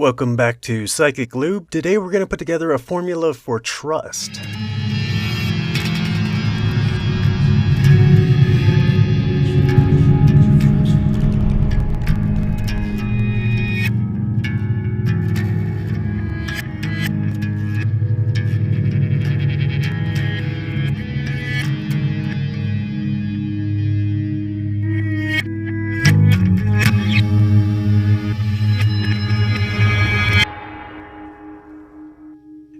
Welcome back to Psychic Lube. Today we're going to put together a formula for trust.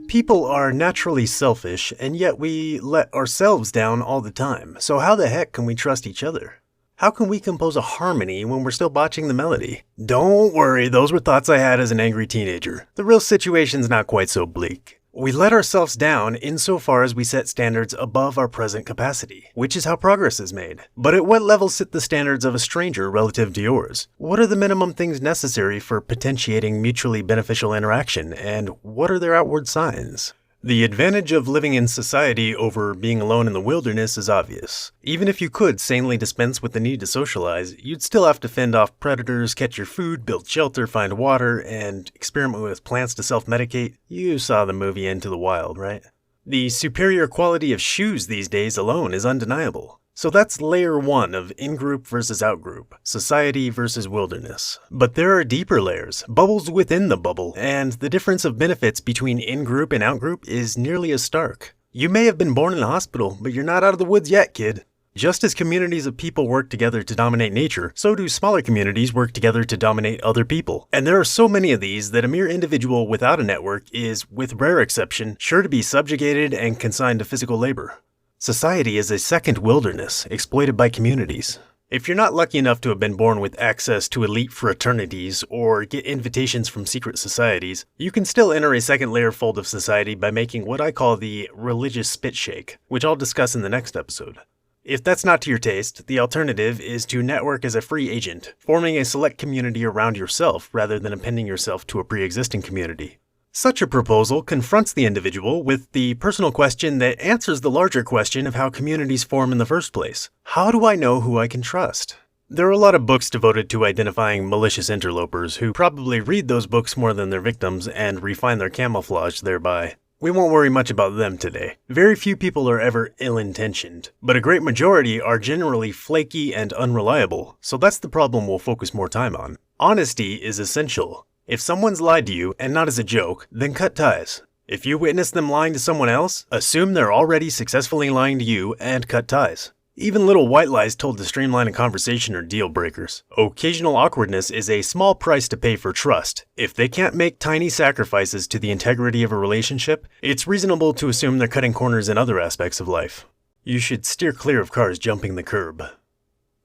People are naturally selfish, and yet we let ourselves down all the time. So how the heck can we trust each other? How can we compose a harmony when we're still botching the melody? Don't worry, those were thoughts I had as an angry teenager. The real situation's not quite so bleak. We let ourselves down insofar as we set standards above our present capacity, which is how progress is made. But at what level sit the standards of a stranger relative to yours? What are the minimum things necessary for potentiating mutually beneficial interaction, and what are their outward signs? The advantage of living in society over being alone in the wilderness is obvious. Even if you could sanely dispense with the need to socialize, you'd still have to fend off predators, catch your food, build shelter, find water, and experiment with plants to self-medicate. You saw the movie Into the Wild, right? The superior quality of shoes these days alone is undeniable. So that's layer 1 of in-group versus out-group, society versus wilderness. But there are deeper layers, bubbles within the bubble, and the difference of benefits between in-group and out-group is nearly as stark. You may have been born in a hospital, but you're not out of the woods yet, kid. Just as communities of people work together to dominate nature, so do smaller communities work together to dominate other people. And there are so many of these that a mere individual without a network is, with rare exception, sure to be subjugated and consigned to physical labor. Society is a second wilderness, exploited by communities. If you're not lucky enough to have been born with access to elite fraternities or get invitations from secret societies, you can still enter a second layer fold of society by making what I call the religious spit shake, which I'll discuss in the next episode. If that's not to your taste, the alternative is to network as a free agent, forming a select community around yourself rather than appending yourself to a pre-existing community. Such a proposal confronts the individual with the personal question that answers the larger question of how communities form in the first place. How do I know who I can trust? There are a lot of books devoted to identifying malicious interlopers who probably read those books more than their victims and refine their camouflage thereby. We won't worry much about them today. Very few people are ever ill-intentioned, but a great majority are generally flaky and unreliable, so that's the problem we'll focus more time on. Honesty is essential. If someone's lied to you, and not as a joke, then cut ties. If you witness them lying to someone else, assume they're already successfully lying to you and cut ties. Even little white lies told to streamline a conversation are deal breakers. Occasional awkwardness is a small price to pay for trust. If they can't make tiny sacrifices to the integrity of a relationship, it's reasonable to assume they're cutting corners in other aspects of life. You should steer clear of cars jumping the curb.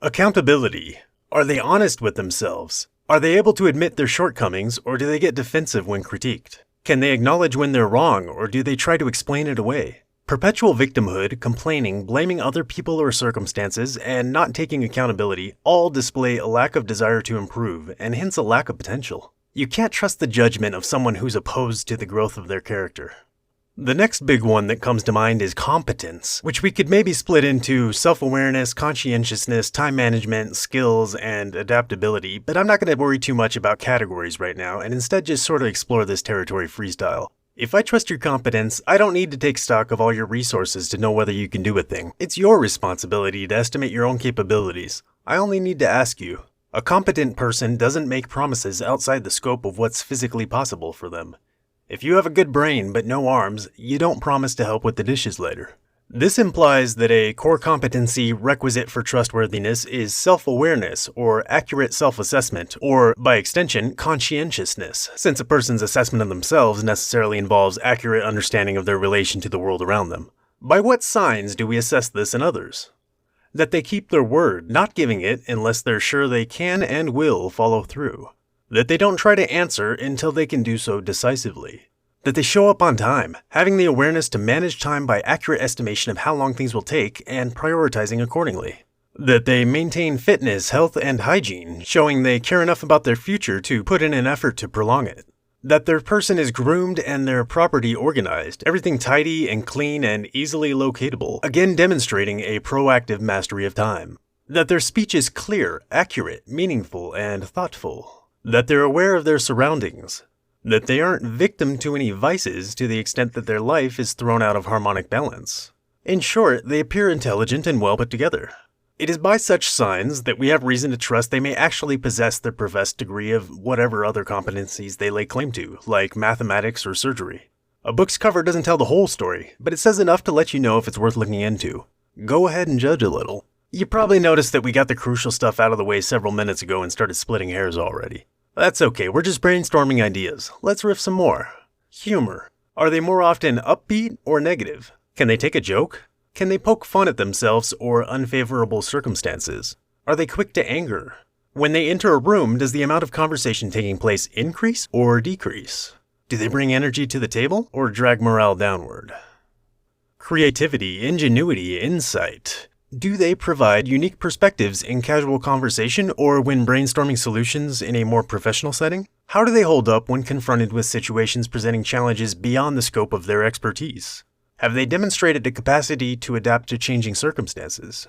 Accountability. Are they honest with themselves? Are they able to admit their shortcomings, or do they get defensive when critiqued? Can they acknowledge when they're wrong, or do they try to explain it away? Perpetual victimhood, complaining, blaming other people or circumstances, and not taking accountability all display a lack of desire to improve, and hence a lack of potential. You can't trust the judgment of someone who's opposed to the growth of their character. The next big one that comes to mind is competence, which we could maybe split into self-awareness, conscientiousness, time management, skills, and adaptability, but I'm not going to worry too much about categories right now, and instead just sort of explore this territory freestyle. If I trust your competence, I don't need to take stock of all your resources to know whether you can do a thing. It's your responsibility to estimate your own capabilities. I only need to ask you. A competent person doesn't make promises outside the scope of what's physically possible for them. If you have a good brain but no arms, you don't promise to help with the dishes later. This implies that a core competency requisite for trustworthiness is self-awareness or accurate self-assessment, or, by extension, conscientiousness, since a person's assessment of themselves necessarily involves accurate understanding of their relation to the world around them. By what signs do we assess this in others? That they keep their word, not giving it unless they're sure they can and will follow through. That they don't try to answer until they can do so decisively. That they show up on time, having the awareness to manage time by accurate estimation of how long things will take and prioritizing accordingly. That they maintain fitness, health, and hygiene, showing they care enough about their future to put in an effort to prolong it. That their person is groomed and their property organized, everything tidy and clean and easily locatable, again demonstrating a proactive mastery of time. That their speech is clear, accurate, meaningful, and thoughtful. That they're aware of their surroundings. that they aren't victim to any vices to the extent that their life is thrown out of harmonic balance. In short, they appear intelligent and well put together. It is by such signs that we have reason to trust they may actually possess the professed degree of whatever other competencies they lay claim to, like mathematics or surgery. A book's cover doesn't tell the whole story, but it says enough to let you know if it's worth looking into. Go ahead and judge a little. You probably noticed that we got the crucial stuff out of the way several minutes ago and started splitting hairs already. That's okay, we're just brainstorming ideas. Let's riff some more. Humor. Are they more often upbeat or negative? Can they take a joke? Can they poke fun at themselves or unfavorable circumstances? Are they quick to anger? When they enter a room, does the amount of conversation taking place increase or decrease? Do they bring energy to the table or drag morale downward? Creativity, ingenuity, insight. Do they provide unique perspectives in casual conversation or when brainstorming solutions in a more professional setting? How do they hold up when confronted with situations presenting challenges beyond the scope of their expertise? Have they demonstrated a capacity to adapt to changing circumstances?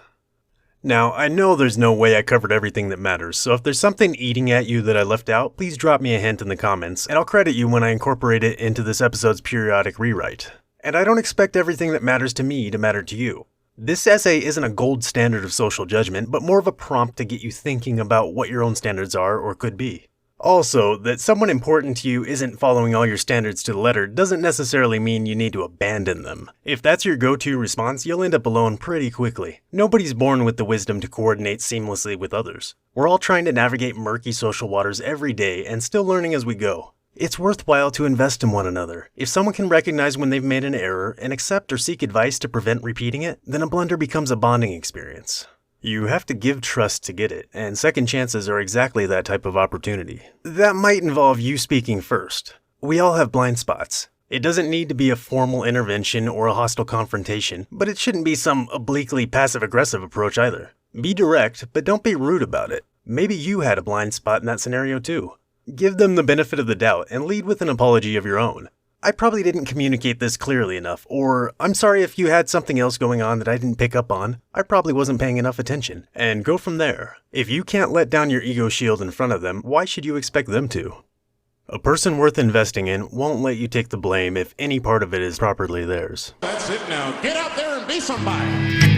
Now, I know there's no way I covered everything that matters, so if there's something eating at you that I left out, please drop me a hint in the comments, and I'll credit you when I incorporate it into this episode's periodic rewrite. And I don't expect everything that matters to me to matter to you. This essay isn't a gold standard of social judgment, but more of a prompt to get you thinking about what your own standards are or could be. Also, that someone important to you isn't following all your standards to the letter doesn't necessarily mean you need to abandon them. If that's your go-to response, you'll end up alone pretty quickly. Nobody's born with the wisdom to coordinate seamlessly with others. We're all trying to navigate murky social waters every day and still learning as we go. It's worthwhile to invest in one another. If someone can recognize when they've made an error and accept or seek advice to prevent repeating it, then a blunder becomes a bonding experience. You have to give trust to get it, and second chances are exactly that type of opportunity. That might involve you speaking first. We all have blind spots. It doesn't need to be a formal intervention or a hostile confrontation, but it shouldn't be some obliquely passive-aggressive approach either. Be direct, but don't be rude about it. Maybe you had a blind spot in that scenario too. Give them the benefit of the doubt and lead with an apology of your own. I probably didn't communicate this clearly enough, or I'm sorry if you had something else going on that I didn't pick up on. I probably wasn't paying enough attention. And go from there. If you can't let down your ego shield in front of them, why should you expect them to? A person worth investing in won't let you take the blame if any part of it is properly theirs. That's it now. Get out there and be somebody.